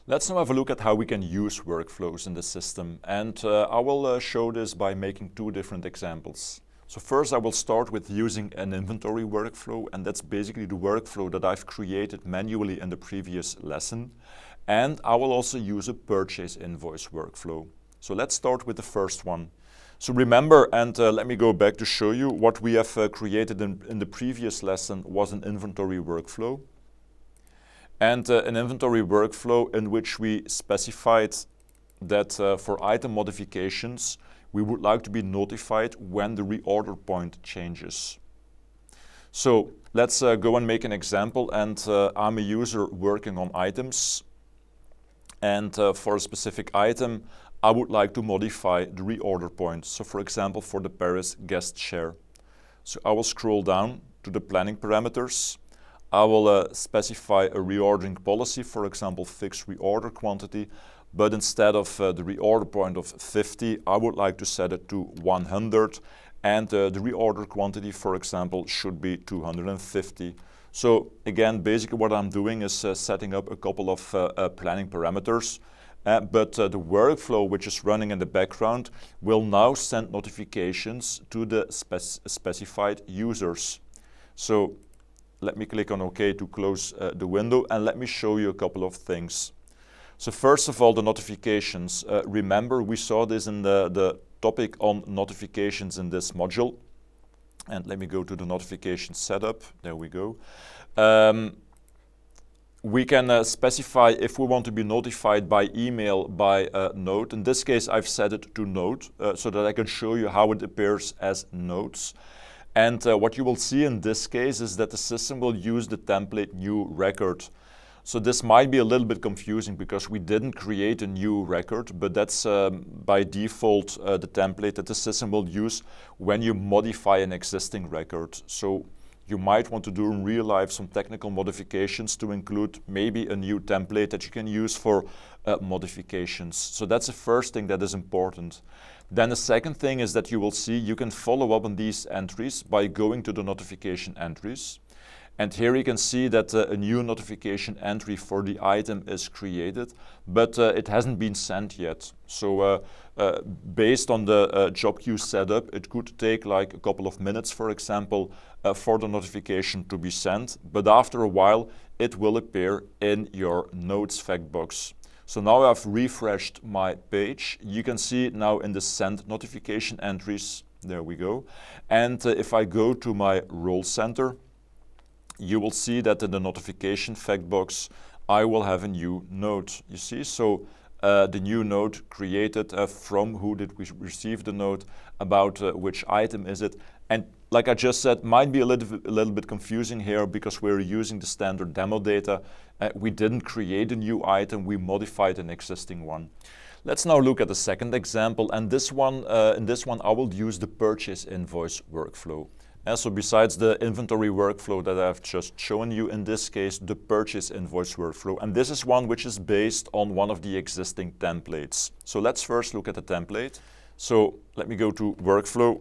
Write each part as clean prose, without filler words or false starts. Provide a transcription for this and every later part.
Let's now have a look at how we can use workflows in the system, and I will show this by making two different examples. So first I will start with using an inventory workflow, and that's basically the workflow that I've created manually in the previous lesson. And I will also use a purchase invoice workflow. So let's start with the first one. So remember, and let me go back to show you, what we have created in the previous lesson was an inventory workflow. And an inventory workflow in which we specified that for item modifications, we would like to be notified when the reorder point changes. So let's go and make an example, and I'm a user working on items. And for a specific item, I would like to modify the reorder point. So for example, for the Paris guest share. So I will scroll down to the planning parameters. I will specify a reordering policy, for example, fixed reorder quantity, but instead of the reorder point of 50, I would like to set it to 100, and the reorder quantity, for example, should be 250. So again, basically what I'm doing is setting up a couple of planning parameters, but the workflow which is running in the background will now send notifications to the specified users. So let me click on OK to close the window, and let me show you a couple of things. So first of all, the notifications. Remember, we saw this in the topic on notifications in this module. And let me go to the notification setup. There we go. We can specify if we want to be notified by email, by note. In this case, I've set it to note so that I can show you how it appears as notes. And what you will see in this case is that the system will use the template new record. So this might be a little bit confusing because we didn't create a new record, but that's by default the template that the system will use when you modify an existing record. So you might want to do in real life some technical modifications to include maybe a new template that you can use for modifications. So that's the first thing that is important. Then the second thing is that you will see you can follow up on these entries by going to the notification entries. And here you can see that a new notification entry for the item is created, but it hasn't been sent yet. So based on the job queue setup, it could take like a couple of minutes, for example, for the notification to be sent. But after a while, it will appear in your notes fact box. So now I've refreshed my page. You can see it now in the send notification entries. There we go. And if I go to my role center, you will see that in the notification fact box, I will have a new note. You see, so the new note created from who did we receive the note, about which item is it. And like I just said, might be a little bit confusing here because we're using the standard demo data. We didn't create a new item, we modified an existing one. Let's now look at the second example, and this one, in this one I will use the purchase invoice workflow. And so besides the inventory workflow that I've just shown you, in this case, the purchase invoice workflow. And this is one which is based on one of the existing templates. So let's first look at the template. So let me go to workflow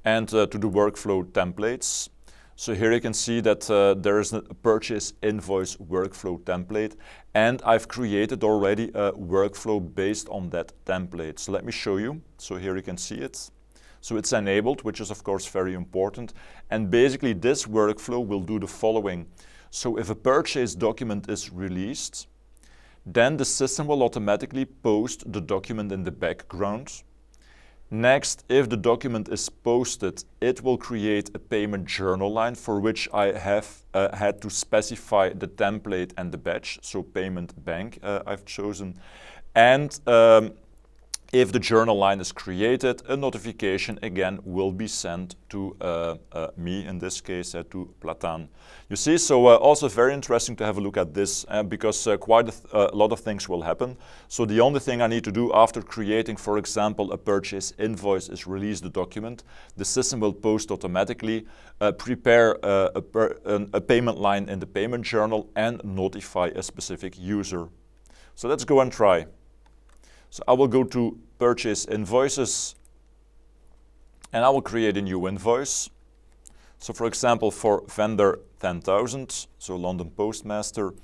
and to the workflow templates. So here you can see that there is a purchase invoice workflow template, and I've created already a workflow based on that template. So let me show you. So here you can see it. So it's enabled, which is of course very important. And basically this workflow will do the following. So if a purchase document is released, then the system will automatically post the document in the background. Next, if the document is posted, it will create a payment journal line for which I have had to specify the template and the batch, so payment bank I've chosen. And if the journal line is created, a notification again will be sent to me, in this case to Platan. You see, so also very interesting to have a look at this because quite a lot of things will happen. So the only thing I need to do after creating, for example, a purchase invoice is release the document. The system will post automatically, prepare a payment line in the payment journal and notify a specific user. So let's go and try. So I will go to purchase invoices and I will create a new invoice. So for example, for vendor 10,000, so London Postmaster.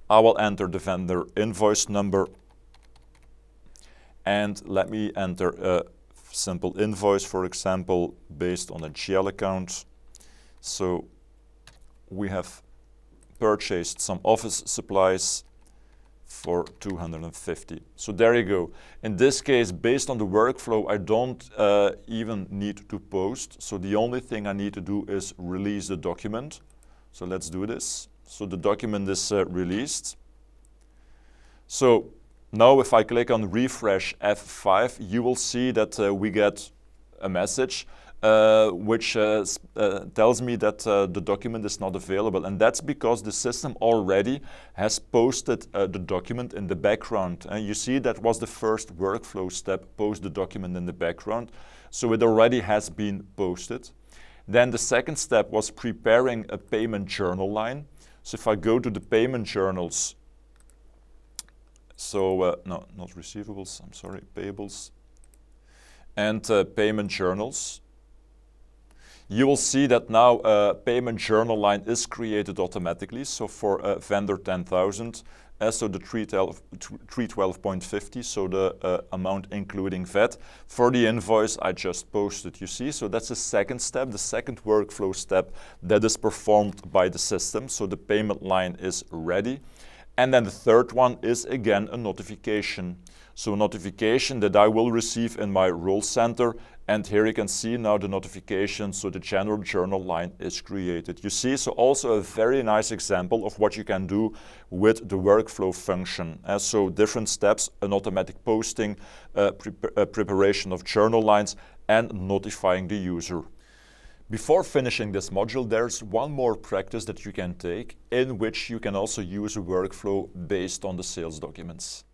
I will enter the vendor invoice number, and let me enter a simple invoice, for example, based on a GL account. So we have purchased some office supplies for 250. So there you go. In this case, based on the workflow, I don't even need to post. So the only thing I need to do is release the document. So let's do this. So the document is released. So now if I click on refresh F5, you will see that we get a message which tells me that the document is not available. And that's because the system already has posted the document in the background. And you see that was the first workflow step, post the document in the background. So it already has been posted. Then the second step was preparing a payment journal line. So if I go to the payment journals, so no, not receivables, I'm sorry, payables, and payment journals, you will see that now a payment journal line is created automatically. So for vendor 10,000, so the 312.50, so the amount including VAT. For the invoice, I just posted, you see. So that's the second step, the second workflow step that is performed by the system. So the payment line is ready. And then the third one is again a notification. So a notification that I will receive in my role center. And here you can see now the notification, so the general journal line is created. You see, so also a very nice example of what you can do with the workflow function. So different steps, an automatic posting, preparation of journal lines, and notifying the user. Before finishing this module, there's one more practice that you can take in which you can also use a workflow based on the sales documents.